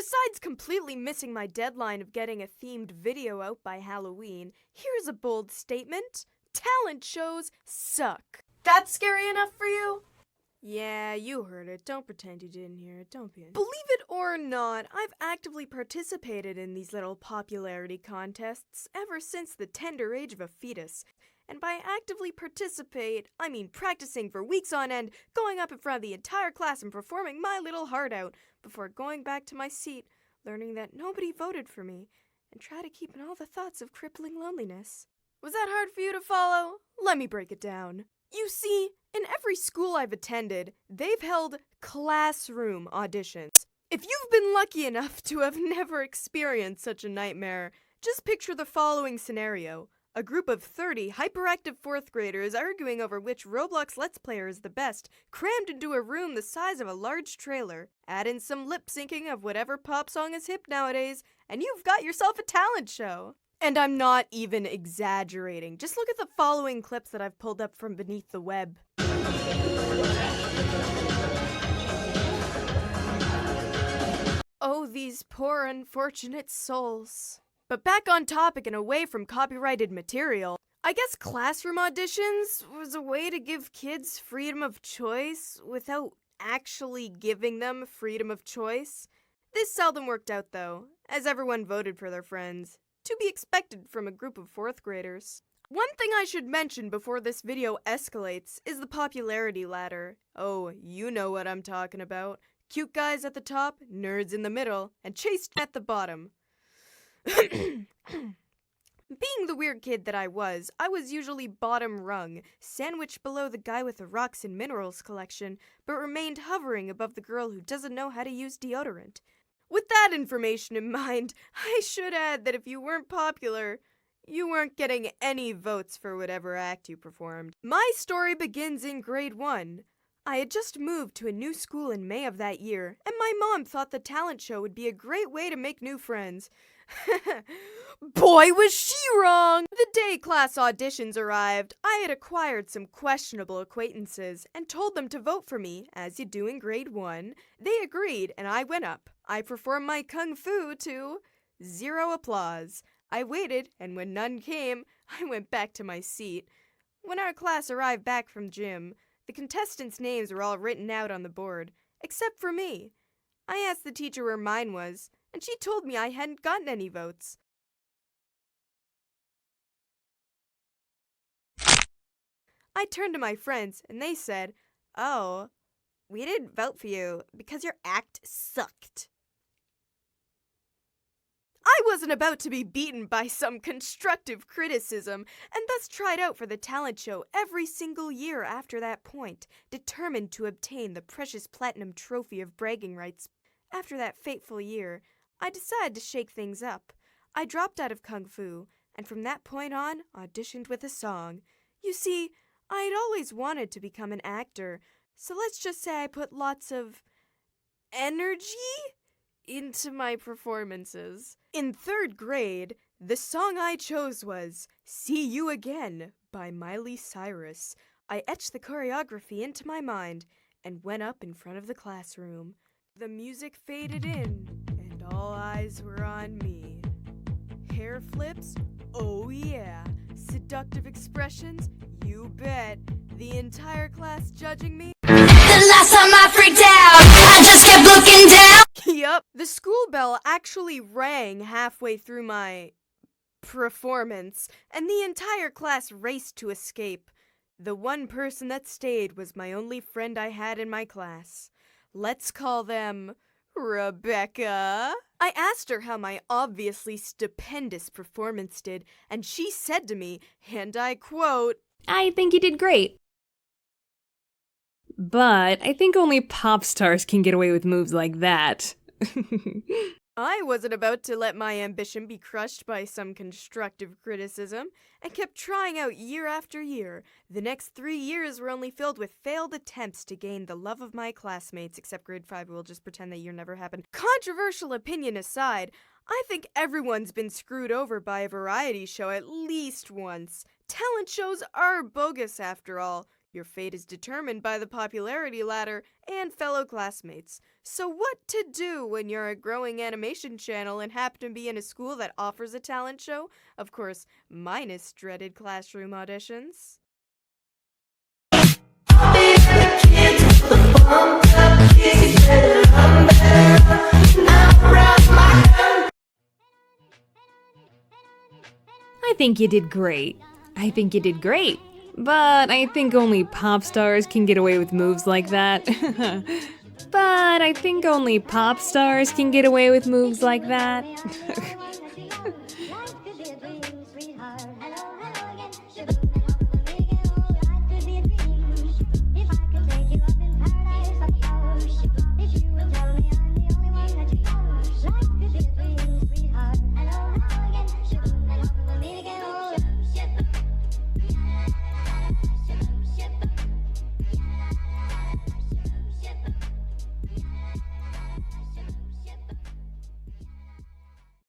Besides completely missing my deadline of getting a themed video out by Halloween, here's a bold statement. Talent shows suck. That's scary enough for you? Yeah, you heard it. Don't pretend you didn't hear it. Don't be. Believe it or not, I've actively participated in these little popularity contests ever since the tender age of a fetus. And by actively participate, I mean practicing for weeks on end, going up in front of the entire class and performing my little heart out before going back to my seat, learning that nobody voted for me, and try to keep in all the thoughts of crippling loneliness. Was that hard for you to follow? Let me break it down. You see, in every school I've attended, they've held classroom auditions. If you've been lucky enough to have never experienced such a nightmare, just picture the following scenario. A group of 30 hyperactive 4th graders arguing over which Roblox Let's Player is the best, crammed into a room the size of a large trailer. Add in some lip syncing of whatever pop song is hip nowadays, and you've got yourself a talent show. And I'm not even exaggerating. Just look at the following clips that I've pulled up from beneath the web. Oh, these poor unfortunate souls. But back on topic and away from copyrighted material, I guess classroom auditions was a way to give kids freedom of choice without actually giving them freedom of choice. This seldom worked out though, as everyone voted for their friends. To be expected from a group of 4th graders. One thing I should mention before this video escalates is the popularity ladder. Oh, you know what I'm talking about. Cute guys at the top, nerds in the middle, and chaste at the bottom. Being the weird kid that I was usually bottom rung, sandwiched below the guy with the rocks and minerals collection, but remained hovering above the girl who doesn't know how to use deodorant. With that information in mind, I should add that if you weren't popular, you weren't getting any votes for whatever act you performed. My story begins in grade 1. I had just moved to a new school in May of that year, and my mom thought the talent show would be a great way to make new friends. Boy, was she wrong! The day class auditions arrived, I had acquired some questionable acquaintances and told them to vote for me, as you do in grade 1. They agreed, and I went up. I performed my kung fu to 0 applause. I waited, and when none came, I went back to my seat. When our class arrived back from gym, the contestants' names were all written out on the board, except for me. I asked the teacher where mine was, and she told me I hadn't gotten any votes. I turned to my friends, and they said, "Oh, we didn't vote for you because your act sucked." I wasn't about to be beaten by some constructive criticism, and thus tried out for the talent show every single year after that point, determined to obtain the precious platinum trophy of bragging rights. After that fateful year, I decided to shake things up. I dropped out of Kung Fu, and from that point on, auditioned with a song. You see, I had always wanted to become an actor, so let's just say I put lots of energy into my performances. In 3rd grade, the song I chose was "See You Again" by Miley Cyrus. I etched the choreography into my mind and went up in front of the classroom. The music faded in, and all eyes were on me. Hair flips? Oh yeah. Seductive expressions? You bet. The entire class judging me? The last time I freaked out, I just kept looking down. Yup, the school bell actually rang halfway through my performance, and the entire class raced to escape. The one person that stayed was my only friend I had in my class. Let's call them Rebecca. I asked her how my obviously stupendous performance did, and she said to me, and I quote, "I think you did great. But I think only pop stars can get away with moves like that." I wasn't about to let my ambition be crushed by some constructive criticism, and kept trying out year after year. The next 3 years were only filled with failed attempts to gain the love of my classmates, except grade 5, we'll just pretend that year never happened. Controversial opinion aside, I think everyone's been screwed over by a variety show at least once. Talent shows are bogus after all. Your fate is determined by the popularity ladder and fellow classmates. So what to do when you're a growing animation channel and happen to be in a school that offers a talent show? Of course, minus dreaded classroom auditions. I think you did great. I think you did great. But I think only pop stars can get away with moves like that. But I think only pop stars can get away with moves like that.